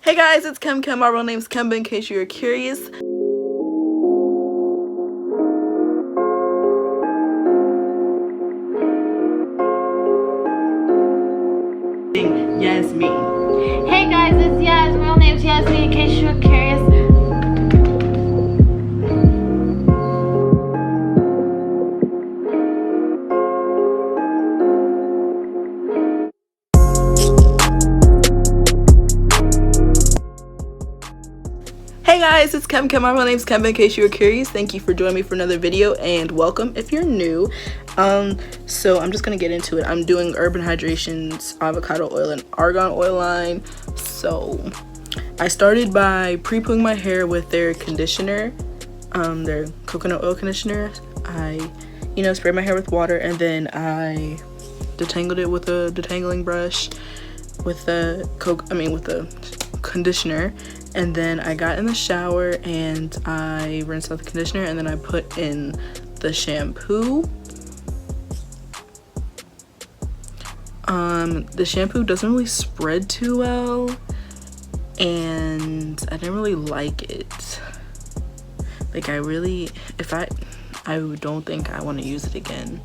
Hey guys, it's Kem. My real name's Kemba in case you're curious. Yasmin. Hey guys, it's Yas. Real name's Yasmin in case you're curious. Hey guys, it's Kem. My real name's Kemba in case you were curious. Thank you for joining me for another video and welcome if you're new. So I'm just gonna get into it. I'm doing Urban Hydration's avocado oil and argan oil line. So I started by pre-pooing my hair with their conditioner, their coconut oil conditioner. I, sprayed my hair with water and then I detangled it with a detangling brush with the conditioner. And then I got in the shower and I rinsed out the conditioner and then I put in the shampoo. The shampoo doesn't really spread too well and I didn't really like it. Like I don't think I want to use it again.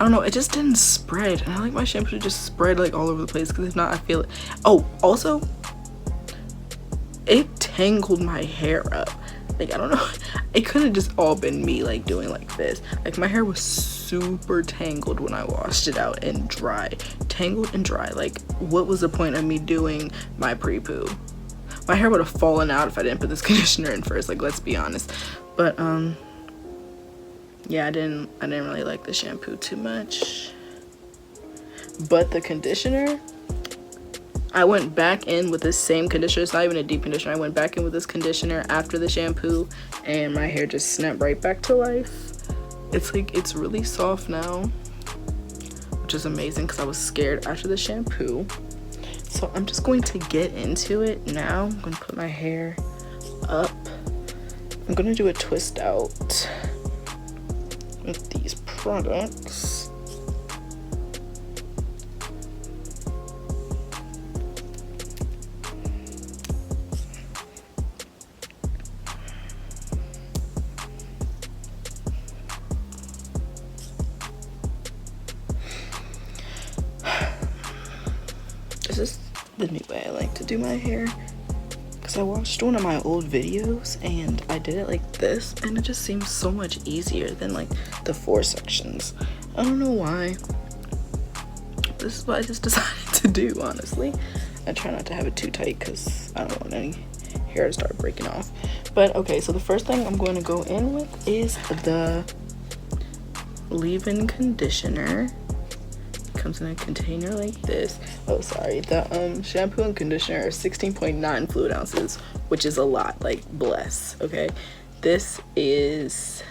I don't know, it just didn't spread and I like my shampoo to just spread like all over the place because if not I feel it. Oh, also it tangled my hair up. Like I don't know, it could have just all been me like doing like this. Like my hair was super tangled when I washed it out and dry. Tangled and dry. Like what was the point of me doing my pre-poo? My hair would have fallen out if I didn't put this conditioner in first, like let's be honest. But yeah, I didn't really like the shampoo too much. But the conditioner, I went back in with this same conditioner. It's not even a deep conditioner. I went back in with this conditioner after the shampoo and my hair just snapped right back to life. It's really soft now, which is amazing because I was scared after the shampoo. So I'm just going to get into it now. I'm going to put my hair up. I'm going to do a twist out with these products. This is the new way I like to do my hair because I watched one of my old videos and I did it like this and it just seems so much easier than like the 4 sections. I don't know why. This is what I just decided to do, honestly. I try not to have it too tight because I don't want any hair to start breaking off. But okay, so the first thing I'm going to go in with is the leave-in conditioner. Comes in a container like this. Oh sorry, the shampoo and conditioner are 16.9 fluid ounces, which is a lot, like bless. Okay, this is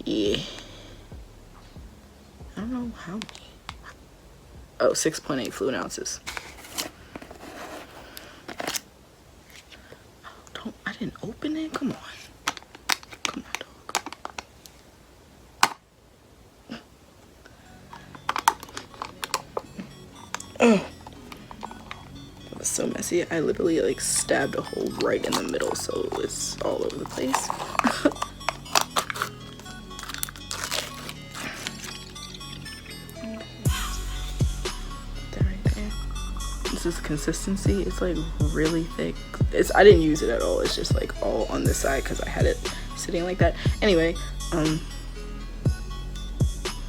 I don't know how many. Oh, 6.8 fluid ounces. Oh, I didn't open it. Come on. Oh, that was so messy. I literally like stabbed a hole right in the middle, so it's all over the place. This is consistency. It's like really thick. I didn't use it at all. It's just like all on this side because I had it sitting like that. Anyway,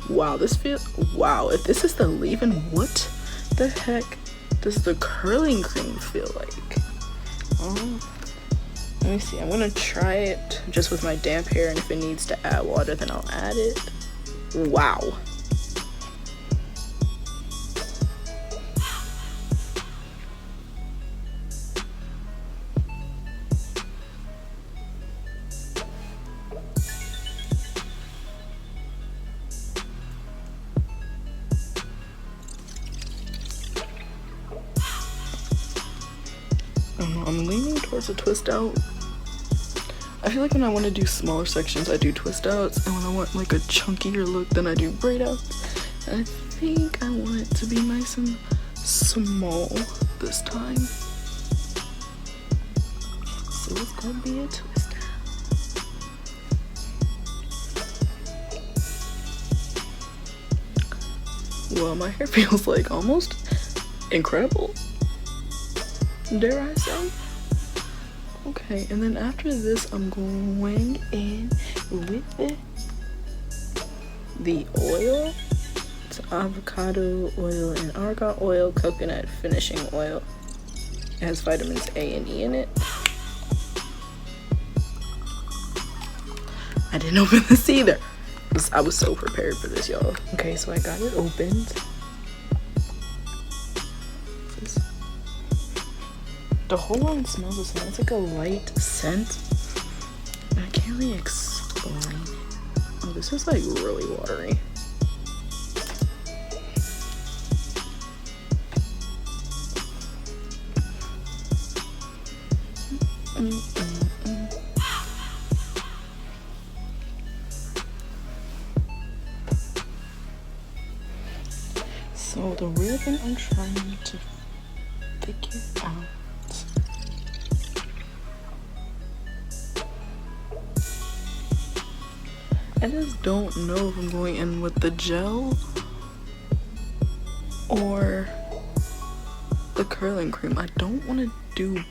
wow, wow, if this is the leave-in, what the heck does the curling cream feel like? Let me see. I'm gonna try it just with my damp hair, and if it needs to add water then I'll add it. Wow. I'm leaning towards a twist out. I feel like when I want to do smaller sections, I do twist outs, and when I want like a chunkier look, then I do braid outs. And I think I want it to be nice and small. this time. So it's gonna be a twist. Well, my hair feels like almost incredible, dare I say. Okay, and then after this, I'm going in with the oil. It's avocado oil and argan oil, coconut finishing oil. It has vitamins A and E in it. I didn't open this either. I was so prepared for this, y'all. Okay, so I got it opened. The whole one smells the same. It's like a light scent. I can't really explain it. Oh, this is like really watery. So the ribbon I'm trying to figure out. I just don't know if I'm going in with the gel or the curling cream. I don't want to do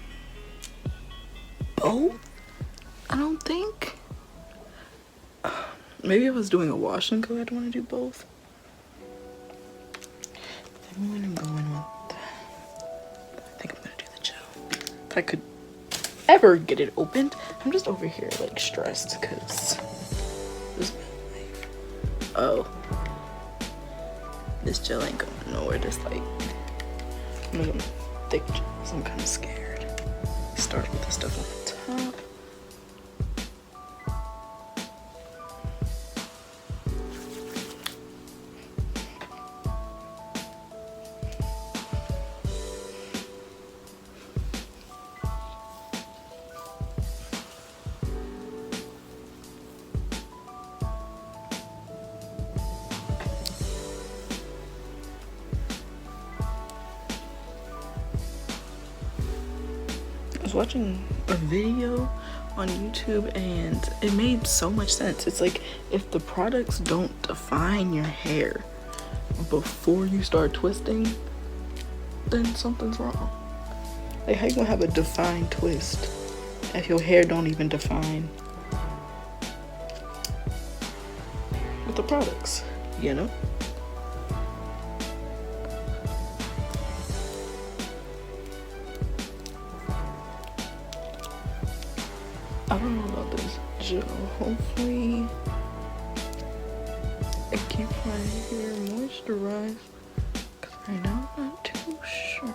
both, I don't think. Maybe if I was doing a wash and go, I'd want to do both. Then when I'm going with I think I'm going to do the gel. If I could ever get it opened. I'm just over here like stressed because oh, this gel ain't going nowhere. This like, I'm gonna thick gel, so I'm kind of scared. Start with the stuff on the top. I was watching a video on YouTube and it made so much sense. It's like if the products don't define your hair before you start twisting, then something's wrong. Like, how you gonna have a defined twist if your hair don't even define with the products, you know? I don't know about this gel. Hopefully it keeps my hair moisturized, because right now I'm not too sure.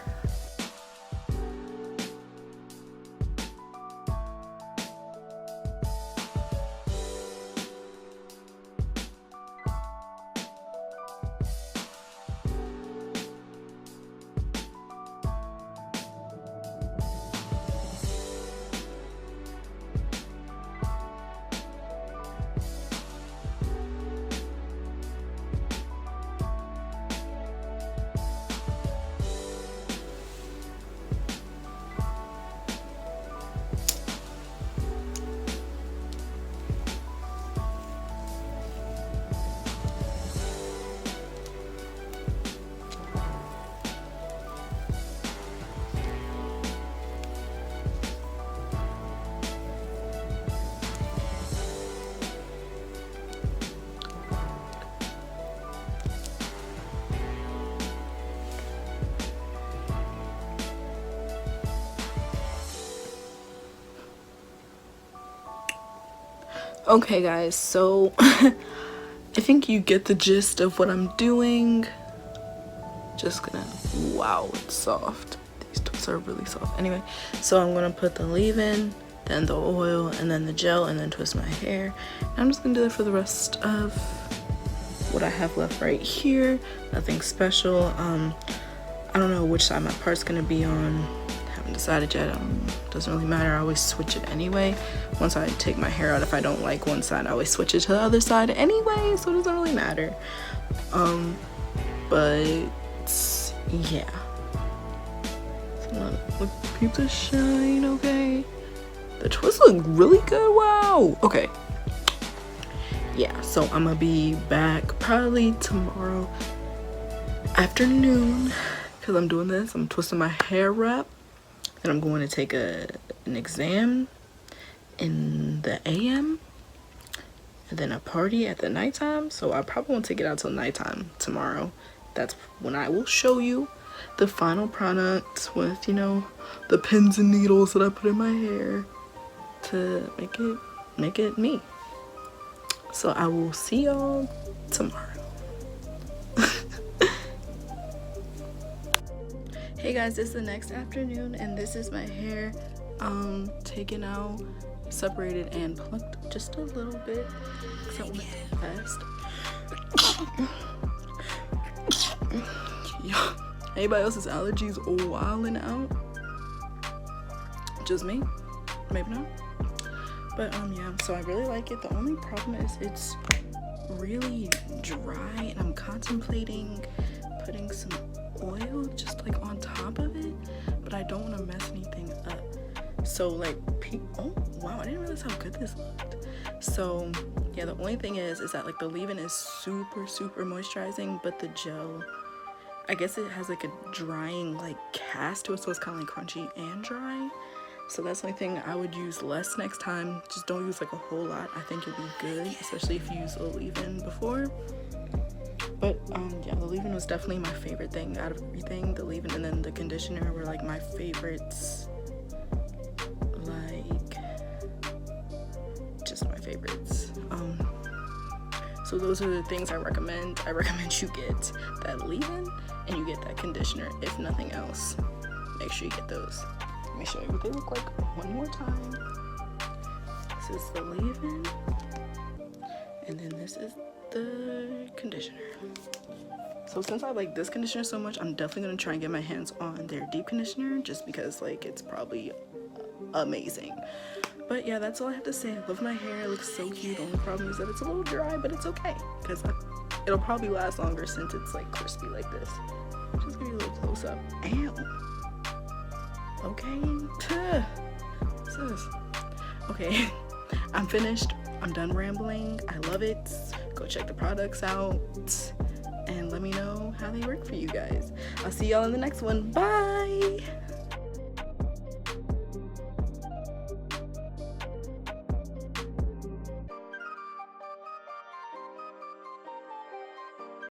Okay guys, so I think you get the gist of what I'm doing. Just gonna, wow, it's soft. These twists are really soft. Anyway, so I'm gonna put the leave-in, then the oil, and then the gel, and then twist my hair. And I'm just gonna do that for the rest of what I have left right here. Nothing special. I don't know which side my part's gonna be on. Haven't decided yet. Doesn't really matter. I always switch it anyway. Once I take my hair out, if I don't like one side, I always switch it to the other side anyway, so it doesn't really matter. But yeah, Look, peep the shine, okay? The twists look really good, wow. Okay. Yeah, so I'm gonna be back probably tomorrow afternoon because I'm doing this. I'm twisting my hair up and I'm going to take an exam in the AM and then a party at the nighttime. So I probably won't take it out till nighttime tomorrow. That's when I will show you the final product with, you know, the pins and needles that I put in my hair to make it me. So I will see y'all tomorrow. Hey guys, it's the next afternoon and this is my hair taken out, separated and plucked just a little bit because I went fast. Yeah. Anybody else's allergies wilding out? Just me? Maybe not. But yeah, so I really like it. The only problem is it's really dry and I'm contemplating putting some oil just like on top of it, but I don't want to mess anything up. So like, oh wow, I didn't realize how good this looked. So yeah, the only thing is that like the leave-in is super moisturizing, but the gel, I guess it has like a drying like cast to it, so it's kind of like crunchy and dry. So that's the only thing. I would use less next time. Just don't use like a whole lot. I think it'll be good, especially if you use a leave-in before. But yeah, the leave-in was definitely my favorite thing out of everything. The leave-in and then the conditioner were like my favorites. Like, just my favorites. So those are the things I recommend. I recommend you get that leave-in and you get that conditioner. If nothing else, make sure you get those. Let me show you what they look like one more time. This is the leave-in, and then this is the conditioner. So since I like this conditioner so much, I'm definitely gonna try and get my hands on their deep conditioner just because like it's probably amazing. But yeah, that's all I have to say. I love my hair, it looks so cute. The only problem is that it's a little dry, but it's okay because it'll probably last longer since it's like crispy like this. Just give you a little close up. Ow. Okay. Sis. Okay. I'm finished. I'm done rambling. I love it. Go check the products out and let me know how they work for you guys. I'll see y'all in the next one. Bye.